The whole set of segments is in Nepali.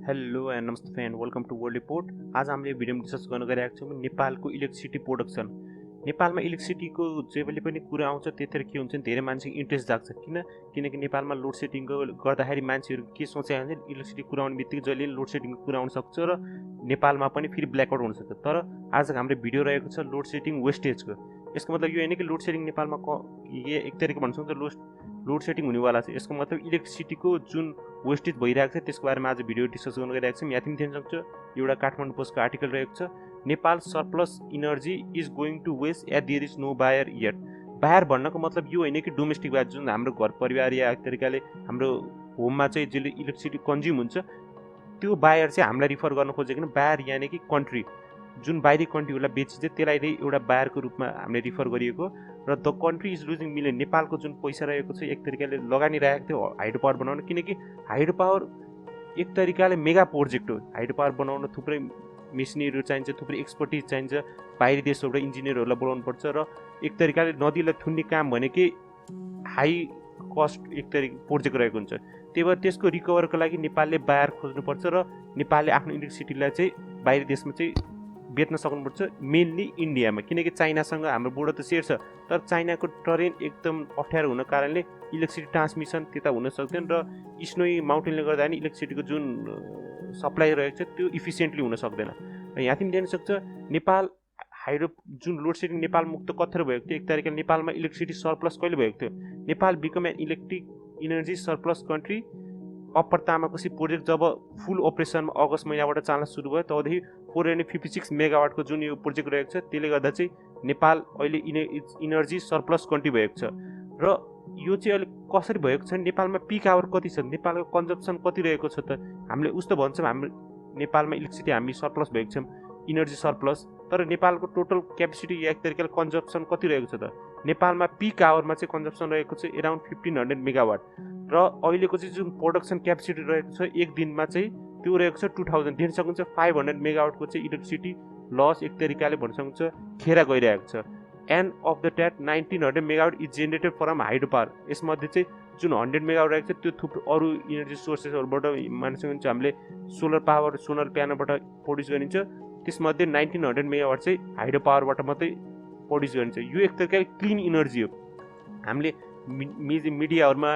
हेलो एन्ड नमस्ते and welcome to world report. आज हामीले भिडियोमा डिस्कस गर्न गइरहेको छौँ नेपालको इलेक्ट्रिसिटी प्रोडक्सन। नेपालमा इलेक्ट्रिसिटीको जहिले पनि कुरा आउँछ त्यतिखेर के हुन्छ धेरै मान्छेको इन्ट्रेस्ट जाग्छ। किनकि नेपालमा लोड सेडिङको गर्दाखेरि मान्छेहरू के सोचेको हुन्छ इलेक्ट्रिसिटी कुरा आउने बित्तिकै जहिले लोड सेडिङको कुरा आउन सक्छ र नेपालमा पनि फेरि ब्ल्याकआउट हुनसक्छ। तर आजको हाम्रो भिडियो रहेको छ लोड सेडिङ वेस्टेजको। यसको मतलब यो होइन कि लोड सेडिङ नेपालमा एक तरिका भन्न सक्छ लोड सेडिङ हुनेवाला छ। यसको मतलब इलेक्ट्रिसिटीको जुन वेस्टेज भइरहेको छ त्यसको बारेमा आज भिडियो डिस्कस गर्न गइरहेको छौँ। यहाँ पनि देख्न सक्छ एउटा काठमाडौँ पोस्टको आर्टिकल रहेको छ, Nepal surplus energy is going to waste at there is no buyer yet. Buyer भन्नको मतलब यो होइन कि डोमेस्टिक बायर जुन हाम्रो घर परिवार या एक तरिकाले हाम्रो होममा चाहिँ जसले इलेक्ट्रिसिटी कन्ज्युम हुन्छ त्यो बायर चाहिँ हामीलाई रिफर गर्न खोजेको बायर यानि कि कन्ट्री जुन बाहिरी कन्ट्रीहरूलाई बेचिन्छ त्यसलाई नै एउटा बायरको रूपमा हामीले रिफर गरिएको र the country is losing million. नेपालको जुन पैसा रहेको छ एक तरिकाले लगानी राखेको थियो हाइड्रो पावर बनाउन, किनकि हाइड्रो पावर एक तरिकाले मेगा प्रोजेक्ट हो। हाइड्रो पावर बनाउन थुप्रै मेसिनरीहरू चाहिन्छ, थुप्रै एक्सपर्टिज चाहिन्छ, बाहिरी देशबाट इन्जिनियरहरूलाई बोलाउनु पर्छ र एक तरिकाले नदीलाई थुन्ने काम भनेकै हाई कस्ट एक तरिका प्रोजेक्ट रहेको हुन्छ। त्यही भएर त्यसको रिकभरको लागि नेपालले बायर खोज्नुपर्छ र नेपालले आफ्नो इलेक्ट्रिसिटीलाई चाहिँ बाहिरी देशमा चाहिँ बेच्न सक्नुपर्छ, मेनली इन्डियामा। किनकि चाइनासँग हाम्रो बोर्डर त सेयर छ तर चाइनाको टरेन एकदम अप्ठ्यारो हुन कारणले इलेक्ट्रिसिटी ट्रान्समिसन त्यता हुन सक्दैन र स्नोई माउन्टेनले गर्दा नि इलेक्ट्रिसिटीको जुन सप्लाई रहेको छ त्यो इफिसियन्टली हुन सक्दैन। र यहाँ पनि देख्न सक्छ नेपाल हाइड्रो जुन लोड सेडिङ नेपाल मुक्त कथेर भएको थियो एक तरिकाले नेपालमा इलेक्ट्रिसिटी सरप्लस कहिले भएको थियो। Nepal become an electric energy surplus country upper Tamakoshi project जब फुल अपरेसनमा अगस्त महिनाबाट चाल्न सुरु भयो तबदेखि 456 मेगावाटको जुन यो प्रोजेक्ट रहेको छ त्यसले गर्दा चाहिँ नेपाल अहिले इनर्जी सरप्लस कन्ट्री भएको छ। र यो चाहिँ अहिले कसरी भएको छ नेपालमा पिक आवर कति छ, नेपालको कन्जम्सन कति रहेको छ त हामीले उस्तो भन्छौँ हाम्रो नेपालमा इलेक्ट्रिसिटी हामी सरप्लस भएको छौँ इनर्जी सरप्लस। तर नेपालको टोटल क्यापेसिटी या एक तरिकाले कन्जम्सन कति रहेको छ त नेपालमा पिक आवरमा चाहिँ कन्जम्सन रहेको छ एराउन्ड 1500 मेगावाट र अहिलेको चाहिँ जुन प्रोडक्सन क्यापेसिटी रहेको छ एक दिनमा चाहिँ त्यो रहेको छ 2000। देख्न सक्नुहुन्छ 500 मेगावाटको चाहिँ इलेक्ट्रिसिटी लस एक तरिकाले भन्न सक्नुहुन्छ खेर गइरहेको छ। And of the that 1900 megawatt is generated from hydro power. यसमध्ये चाहिँ जुन 100 मेगावाट रहेको छ त्यो थुप्रो अरू इनर्जी सोर्सेसहरूबाट मान्न सक्नुहुन्छ हामीले सोलर पावर सोलर प्यानलबाट प्रड्युस गरिन्छ। त्यसमध्ये 1900 मेगावाट चाहिँ हाइड्रो पावरबाट मात्रै प्रड्युस गरिन्छ। यो एक तरिकाले क्लिन इनर्जी हो। हामीले मिडियाहरूमा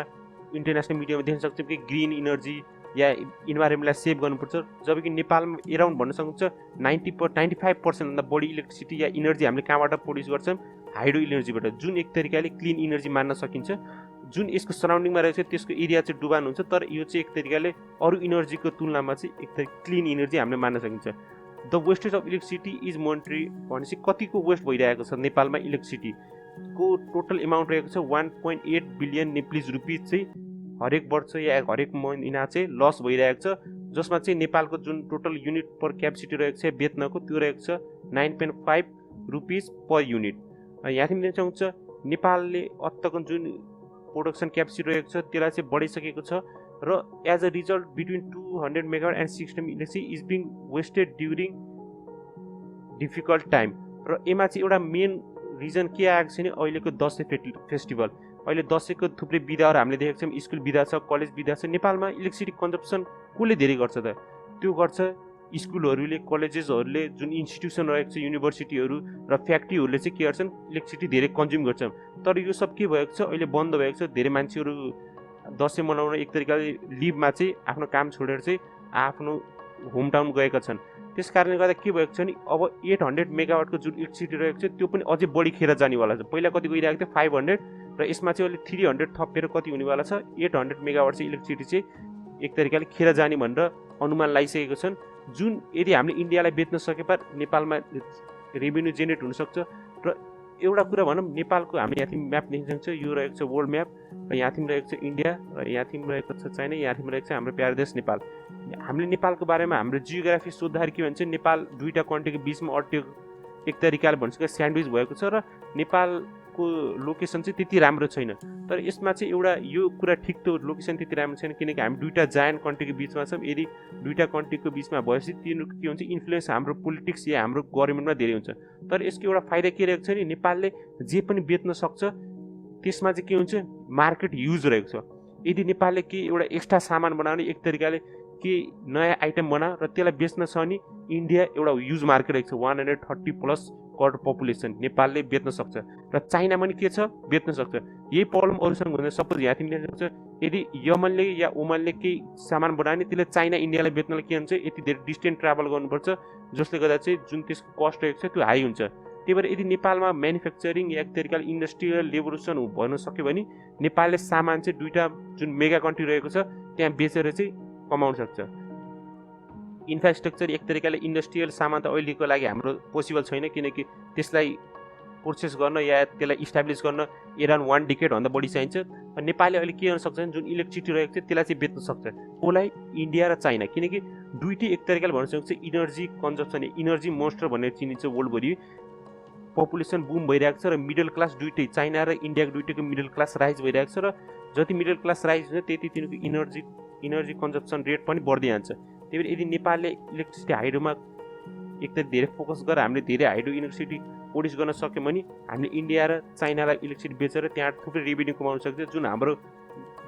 इन्टरनेसनल मिडियामा देख्न सक्छौँ कि ग्रिन इनर्जी या इन्भाइरोमेन्टलाई सेभ गर्नुपर्छ, जबकि नेपालमा एराउन्ड भन्न सक्नुहुन्छ 95% भन्दा बढी इलेक्ट्रिसिटी या इनर्जी हामीले कहाँबाट प्रड्युस गर्छौँ हाइड्रो इनर्जीबाट, जुन एक तरिकाले क्लिन इनर्जी मान्न सकिन्छ। जुन यसको सराउन्डिङमा रहेछ त्यसको एरिया चाहिँ डुबान हुन्छ तर यो चाहिँ एक तरिकाले अरू इनर्जीको तुलनामा चाहिँ एक तरिका क्लिन इनर्जी हामीले मान्न सकिन्छ। The wastage of electricity is monetary भनेपछि कतिको वेस्ट भइरहेको छ नेपालमा इलेक्ट्रिसिटीको टोटल एमाउन्ट रहेको छ 1.8 बिलियन नेपाली रुपिज चाहिँ हरेक वर्ष या हरेक महिना चाहिँ लस भइरहेको छ, जसमा चाहिँ नेपालको जुन टोटल युनिट पर क्यापेसिटी रहेको छ बेच्नको त्यो रहेको छ 9.5 रुपिज पर युनिट। यहाँ पनि देख्न सक्नुहुन्छ नेपालले अत्तको जुन प्रोडक्सन क्यापेसिटी रहेको छ त्यसलाई चाहिँ बढाइसकेको छ र as a result between 200 megawatt and 60 electricity is being wasted during difficult time. र यसमा चाहिँ एउटा मेन रिजन के आएको छ भने अहिलेको दसैँ फेस्टिभल। अहिले दसैँको थुप्रै बिदाहरू हामीले देखेको छौँ, स्कुल बिदा छ कलेज बिदा छ। नेपालमा इलेक्ट्रिसिटी कन्जम्सन कसले धेरै गर्छ त त्यो गर्छ स्कुलहरूले कलेजेसहरूले जुन इन्स्टिट्युसन रहेको छ युनिभर्सिटीहरू र फ्याक्ट्रीहरूले चाहिँ के गर्छन् इलेक्ट्रिसिटी धेरै कन्ज्युम गर्छन्। तर यो सब के भएको छ अहिले बन्द भएको छ। धेरै मान्छेहरू दसैँ मनाउन एक तरिकाले लिभमा चाहिँ आफ्नो काम छोडेर चाहिँ आफ्नो होम टाउन गएका छन्। त्यस कारणले गर्दा के भएको छ भने अब 800 मेगावाटको जुन इलेक्ट्रिसिटी रहेको छ त्यो पनि अझै बढी खेर जानेवाला छ। पहिला कति गइरहेको थियो 500 र यसमा चाहिँ अहिले 300 थपेर कति हुनेवाला छ 800 मेगावाट चाहिँ इलेक्ट्रिसिटी चाहिँ एक तरिकाले खेर जाने भनेर अनुमान लगाइसकेको छन्। जुन यदि हामीले इन्डियालाई बेच्न सकेपा नेपालमा रेभेन्यू जेनेरेट हुनसक्छ। र एउटा कुरा भनौँ नेपालको हामीले यहाँ म्याप देख्न सक्छ, यो रहेको छ वर्ल्ड म्याप र यहाँ रहेको छ इन्डिया र यहाँ रहेको छ चाइना, यहाँ रहेको छ हाम्रो प्यारो देश नेपाल। हामीले नेपालको बारेमा हाम्रो जियोग्राफी सोद्धाखेरि के भन्छ नेपाल दुईवटा कन्ट्रीको बिचमा अड्टिएको एक तरिकाले भन्छ स्यान्डविच भएको छ र नेपालको लोकेसन चाहिँ त्यति राम्रो छैन। तर यसमा चाहिँ एउटा यो कुरा ठिक त लोकेसन त्यति राम्रो छैन किनकि हामी दुईवटा जायन्ट कन्ट्रीको बिचमा छौँ। यदि दुईवटा कन्ट्रीको बिचमा भएपछि तिनीहरूको के हुन्छ इन्फ्लुएन्स हाम्रो पोलिटिक्स या हाम्रो गभर्मेन्टमा धेरै हुन्छ। तर यसको एउटा फाइदा के रहेको छ भने नेपालले जे पनि बेच्न सक्छ त्यसमा चाहिँ के हुन्छ मार्केट युज रहेको छ। यदि नेपालले के एउटा एक्स्ट्रा सामान बनाउने एक तरिकाले के नयाँ आइटम बना र त्यसलाई बेच्न छ भने इन्डिया एउटा ह्युज मार्केट रहेको छ, 130+ करोड पपुलेसन नेपालले बेच्न सक्छ र चाइना पनि के छ बेच्न सक्छ। यही प्रब्लम अरूसँग हुँदैन। सपोज यहाँ तिमीले सक्छ यदि यमनले या ओमनले केही सामान बनायो भने त्यसले चाइना इन्डियालाई बेच्नलाई के हुन्छ, यति धेरै डिस्टेन्स ट्राभल गर्नुपर्छ, जसले गर्दा चाहिँ जुन त्यसको कस्ट रहेको छ त्यो हाई हुन्छ। त्यही भएर यदि नेपालमा म्यानुफ्याक्चरिङ या एक तरिकाले इन्डस्ट्रियल रेभोल्युसन भन्न सक्यो भने नेपालले सामान चाहिँ दुईवटा जुन मेगा कन्ट्री रहेको छ त्यहाँ बेचेर चाहिँ कमाउन सक्छ। इन्फ्रास्ट्रक्चर एक तरिकाले इन्डस्ट्रियल सामान त अहिलेको लागि हाम्रो पोसिबल छैन, किनकि त्यसलाई प्रोसेस गर्न या त्यसलाई इस्टाब्लिस गर्न एराउन्ड 1 डिकेडभन्दा बढी चाहिन्छ। नेपालले अहिले के गर्न सक्छ भने जुन इलेक्ट्रिसिटी रहेको छ त्यसलाई चाहिँ बेच्न सक्छ, कसलाई, इन्डिया र चाइना। किनकि दुईटै एक तरिकाले भन्न सक्छ इनर्जी कन्जम्सन, इनर्जी मोन्स्टर भनेर चिनिन्छ वर्ल्डभरि। पपुलेसन बुम भइरहेको छ र मिडल क्लास दुईटै चाइना र इन्डियाको दुईटैको मिडल क्लास राइज भइरहेको छ र जति मिडल क्लास राइज हुन्छ त्यति तिनीहरूको इनर्जी कन्जम्सन रेट पनि बढ्दै जान्छ। त्यही भएर यदि नेपालले इलेक्ट्रिसिटी हाइड्रोमा एक त धेरै फोकस गरेर हामीले धेरै हाइड्रो इलेक्ट्रिसिटी प्रोड्युस गर्न सक्यौँ भने हामीले इन्डिया र चाइनालाई इलेक्ट्रिसिटी बेचेर त्यहाँ थुप्रै रेभेन्यू कमाउन सक्छ, जुन हाम्रो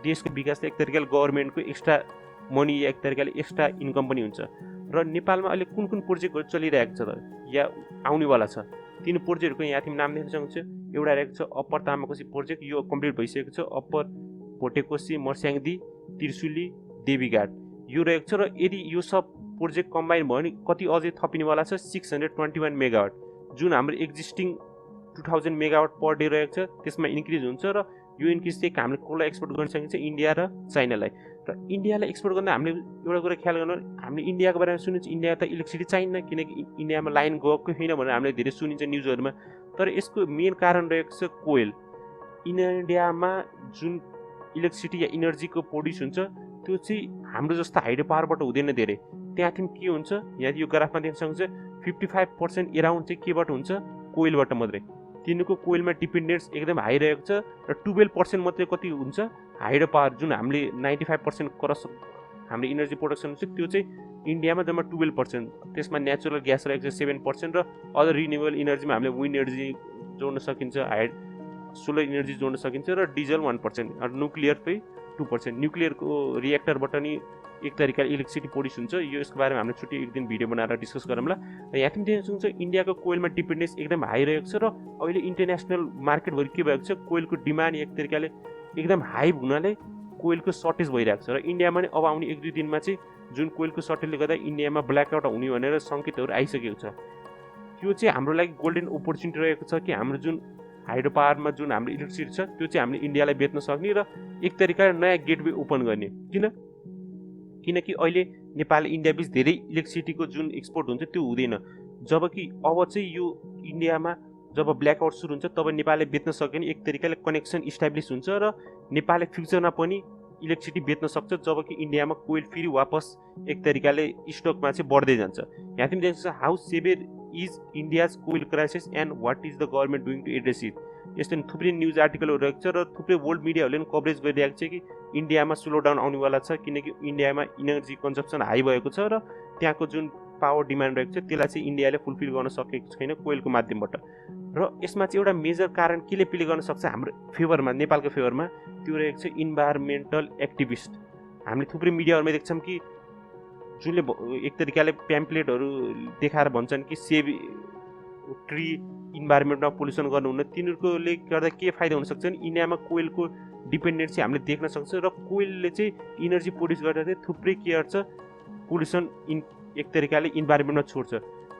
देशको विकासले एक तरिकाले गभर्मेन्टको एक्स्ट्रा मनी या एक तरिकाले एक्स्ट्रा इन्कम पनि हुन्छ। र नेपालमा अहिले कुन कुन प्रोजेक्टहरू चलिरहेको छ त या आउनेवाला छ, तीन प्रोजेक्टहरूको यहाँ तिमी नाम लेख्न सक्नुहुन्छ। एउटा रहेको छ अप्पर तामाकोसी प्रोजेक्ट, यो कम्प्लिट भइसकेको छ। अप्पर भोटेकोसी, मर्स्याङदी, त्रिशुली, देवीघाट यो रहेको छ। र यदि यो सब प्रोजेक्ट कम्बाइन भयो भने कति अझै थपिनेवाला छ, 621 मेगावाट, जुन हाम्रो एक्जिस्टिङ 2000 मेगावाट पर डे रहेको छ त्यसमा इन्क्रिज हुन्छ। र यो इन्क्रिज चाहिँ हामीले कसलाई एक्सपोर्ट गर्न सकिन्छ, इन्डिया र चाइनालाई। र इन्डियालाई एक्सपोर्ट गर्दा हामीले एउटा कुरा ख्याल गर्नु, हामीले इन्डियाको बारेमा सुनिन्छ इन्डिया त इलेक्ट्रिसिटी चाहिन्न, किनकि इन्डियामा लाइन गएको छैन भनेर हामीले धेरै सुनिन्छ न्युजहरूमा। तर यसको मेन कारण रहेको छ कोइल। इन्डियामा जुन इलेक्ट्रिसिटी या इनर्जीको प्रोड्युस हुन्छ त्यो चाहिँ हाम्रो जस्तो हाइड्रो पावरबाट हुँदैन धेरै। त्यहाँ चाहिँ के हुन्छ, यहाँ यो ग्राफमा देख्न सक्नुहुन्छ 55% एराउन्ड चाहिँ केबाट हुन्छ, कोइलबाट मात्रै। तिनीहरूको कोइलमा डिपेन्डेन्स एकदम हाई रहेको छ। र 12% मात्रै कति हुन्छ हाइड्रो पावर, जुन हामीले 95% हाम्रो इनर्जी प्रोडक्सन हुन्छ त्यो चाहिँ इन्डियामा जम्मा 12%। त्यसमा नेचुरल ग्यास रहेको छ 7% र अदर रिन्युएबल इनर्जीमा हामीले विन्ड एनर्जी जोड्न सकिन्छ, सोलर इनर्जी जोड्न सकिन्छ, र डिजल 1%, र न्युक्लियर चाहिँ 2%। न्युक्लियरको रिएक्टरबाट नि एक तरिकाले इलेक्ट्रिसिटी प्रोड्युस हुन्छ। यो यसको बारेमा हामीले छुट्टै एक दिन भिडियो बनाएर डिस्कस गरौँला। र यहाँ पनि देख्न सक्नुहुन्छ इन्डियाको कोइलमा डिपेन्डेन्स एकदम हाई रहेको छ। र अहिले इन्टरनेसनल मार्केटभरि के भएको छ, कोइलको डिमान्ड एक तरिकाले एकदम हाई हुनाले कोइलको सर्टेज भइरहेको छ। र इन्डियामा नि अब आउने 1-2 दिनमा चाहिँ जुन कोइलको सर्टेजले गर्दा इन्डियामा ब्ल्याकआउट हुने भनेर सङ्केतहरू आइसकेको छ। त्यो चाहिँ हाम्रो लागि गोल्डन अपर्च्युनिटी रहेको छ कि हाम्रो जुन हाइड्रो पावरमा जुन हाम्रो इलेक्ट्रिसिटी छ त्यो चाहिँ हामीले इन्डियालाई बेच्न सक्ने र एक तरिकाले नयाँ गेटवे ओपन गर्ने। किनकि अहिले नेपाल इन्डिया बिच धेरै इलेक्ट्रिसिटीको जुन एक्सपोर्ट हुन्छ त्यो हुँदैन। जबकि अब चाहिँ यो इन्डियामा जब ब्ल्याकआउट सुरु हुन्छ तब नेपालले बेच्न सक्यो भने एक तरिकाले कनेक्सन इस्टाब्लिस हुन्छ र नेपालले फ्युचरमा पनि इलेक्ट्रिसिटी बेच्न सक्छ, जबकि इन्डियामा कोइल फेरि वापस एक तरिकाले स्टकमा चाहिँ बढ्दै जान्छ। यहाँ पनि देख्छ how severe is India's coal crisis and what is the government doing to address it. यस्तो थुप्रै न्युज आर्टिकलहरू रहेको छ र थुप्रै वर्ल्ड मिडियाहरूले पनि कभरेज गरिरहेको छ कि इन्डियामा स्लो डाउन आउनेवाला छ, किनकि इन्डियामा इनर्जी कन्जम्सन हाई भएको छ र त्यहाँको जुन पावर डिमान्ड रहेको छ त्यसलाई चाहिँ इन्डियाले फुलफिल गर्न सकेको छैन कोइलको माध्यमबाट। र यसमा चाहिँ एउटा मेजर कारण केले प्ले गर्न सक्छ हाम्रो फेभरमा, नेपालको फेभरमा, त्यो रहेको छ इन्भाइरोमेन्टल एक्टिभिस्ट। हामीले थुप्रै मिडियाहरूमा देख्छौँ कि जुनले एक तरिकाले प्याम्पलेटहरू देखाएर भन्छन् कि सेभ ट्री, इन्भाइरोमेन्टमा पोल्युसन गर्नुहुन्न। तिनीहरूकोले गर्दा के फाइदा हुनसक्छ भने इन्डियामा कोइलको डिपेन्डेन्सी हामीले देख्न सक्छ र कोइलले चाहिँ इनर्जी प्रोड्युस गर्दा चाहिँ थुप्रै के गर्छ, पोल्युसन एक तरिकाले इन्भाइरोमेन्टमा छोड्छ,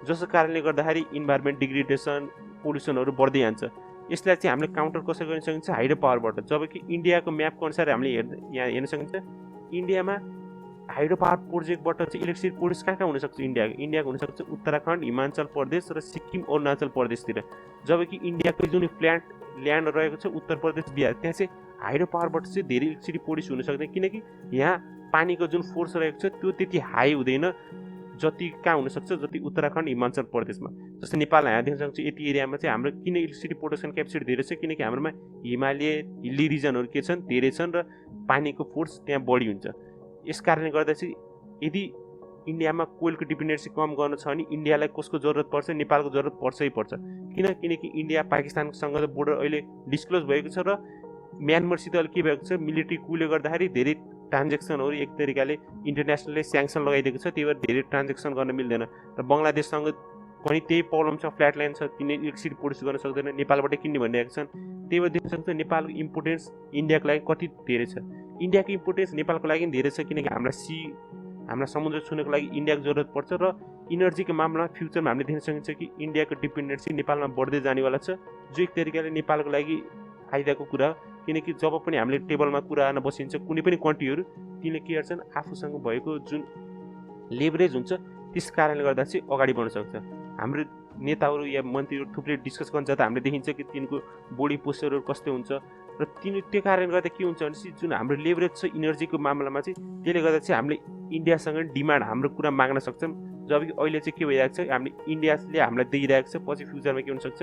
जसको कारणले गर्दाखेरि इन्भाइरोमेन्ट डिग्रेडेसन, पोल्युसनहरू बढ्दै जान्छ। यसलाई चाहिँ हामीले काउन्टर कसरी गर्न सकिन्छ, हाइड्रो पावरबाट। जबकि इन्डियाको म्यापको अनुसार हामीले यहाँ हेर्न सकिन्छ इन्डियामा हाइड्रो पावर प्रोजेक्टबाट चाहिँ इलेक्ट्रिसिटी प्रोड्युस कहाँ हुनसक्छ, इन्डियाको हुनसक्छ उत्तराखण्ड, हिमाचल प्रदेश र सिक्किम, अरुणाचल प्रदेशतिर। जबकि इन्डियाको जुन ल्यान्ड रहेको छ उत्तर प्रदेश, बिहार, त्यहाँ चाहिँ हाइड्रो पावरबाट चाहिँ धेरै इलेक्ट्रिसिटी प्रोड्युस हुन सक्दैन, किनकि यहाँ पानीको जुन फोर्स रहेको छ त्यो त्यति हाई हुँदैन जति कहाँ हुनसक्छ, जति उत्तराखण्ड, हिमाचल प्रदेशमा। जस्तै नेपाल यहाँ देख्न सक्छ यति एरियामा चाहिँ हाम्रो किन इलेक्ट्रिसिटी प्रोडक्सन क्यापेसिटी धेरै छ, किनकि हाम्रोमा हिमालय हिल्ली रिजनहरू के छन्, धेरै छन् र पानीको फोर्स त्यहाँ बढी हुन्छ। यस कारणले गर्दा चाहिँ यदि इन्डियामा कोइलको डिपेन्डेन्सी कम गर्न छ भने इन्डियालाई कसको जरुरत पर्छ, नेपालको जरुरत पर्छै पर्छ। किनकि इन्डिया पाकिस्तानसँग बोर्डर अहिले डिस्क्लोज भएको छ र म्यानमारसित अहिले के भएको छ, मिलिट्री कुले गर्दाखेरि धेरै ट्रान्जेक्सनहरू एक तरिकाले इन्टरनेसनलले स्याङ्सन लगाइदिएको छ, त्यही भएर धेरै ट्रान्जेक्सन गर्न मिल्दैन। र बङ्गलादेशसँग पनि त्यही प्रब्लम छ, फ्ल्याट ल्यान्ड छ, तिनीहरूले इलेक्ट्रिसिटी प्रड्युस गर्न सक्दैन, नेपालबाटै किन्ने भनिरहेको छन्। त्यही भएर देख्न सक्छ नेपालको इम्पोर्टेन्स इन्डियाको लागि कति धेरै छ। इन्डियाको इम्पोर्टेन्स नेपालको लागि धेरै छ, किनकि हाम्रा समुद्र छुनको लागि इन्डियाको जरुरत पर्छ। र इनर्जीको मामलामा फ्युचरमा हामीले देख्न सकिन्छ कि इन्डियाको डिपेन्डेन्सी नेपालमा बढ्दै जानेवाला छ, जो एक तरिकाले नेपालको लागि फाइदाको कुरा हो। किनकि जब पनि हामीले टेबलमा कुरा गर्न बसिन्छ कुनै पनि कन्ट्रीहरू, तिनले के गर्छन्, आफूसँग भएको जुन लेभरेज हुन्छ त्यस कारणले गर्दा चाहिँ अगाडि बढ्न सक्छ। हाम्रो नेताहरू या मन्त्रीहरू थुप्रै डिस्कस गर्न जाँदा हामीले देखिन्छ कि तिनको बडी पोस्चरहरू कस्तो हुन्छ। र त्यो कारणले गर्दा के हुन्छ भने जुन हाम्रो लेभरेज छ इनर्जीको मामलामा चाहिँ, त्यसले गर्दा चाहिँ हामीले इन्डियासँग डिमान्ड हाम्रो कुरा माग्न सक्छौँ। जबकि अहिले चाहिँ के भइरहेको छ, हामीले इन्डियाले हामीलाई दिइरहेको छ, पछि फ्युचरमा के हुनसक्छ,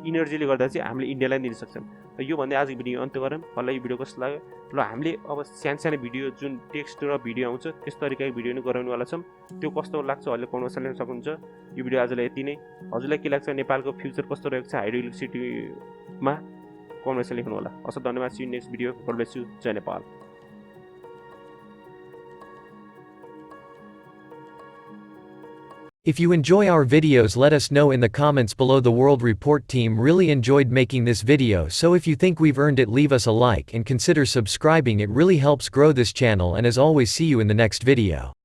इनर्जीले गर्दा चाहिँ हामीले इन्डियालाई दिन सक्छौँ। र यो भन्दै आजको भिडियो अन्त्य गरौँ। मलाई यो भिडियो कस्तो लाग्यो ल, हामीले अब सानो भिडियो जुन टेक्स्ट र भिडियो आउँछ त्यस तरिकाको भिडियो नै गराउनेवाला छौँ। त्यो कस्तो लाग्छ अहिले कमेन्टमा लेख्न सक्नुहुन्छ। यो भिडियो आजलाई यति नै। हजुरलाई के लाग्छ, नेपालको फ्युचर कस्तो रहेको छ हाइड्रो इलेक्ट्रिसिटीमा, कमेन्टमा लेख्नु होला। असल धन्यवाद। See you next video. God bless you. जय Nepal. If you enjoy our videos, let us know in the comments below. The World Report team really enjoyed making this video, so if you think we've earned it, leave us a like and consider subscribing. It really helps grow this channel, and as always, see you in the next video.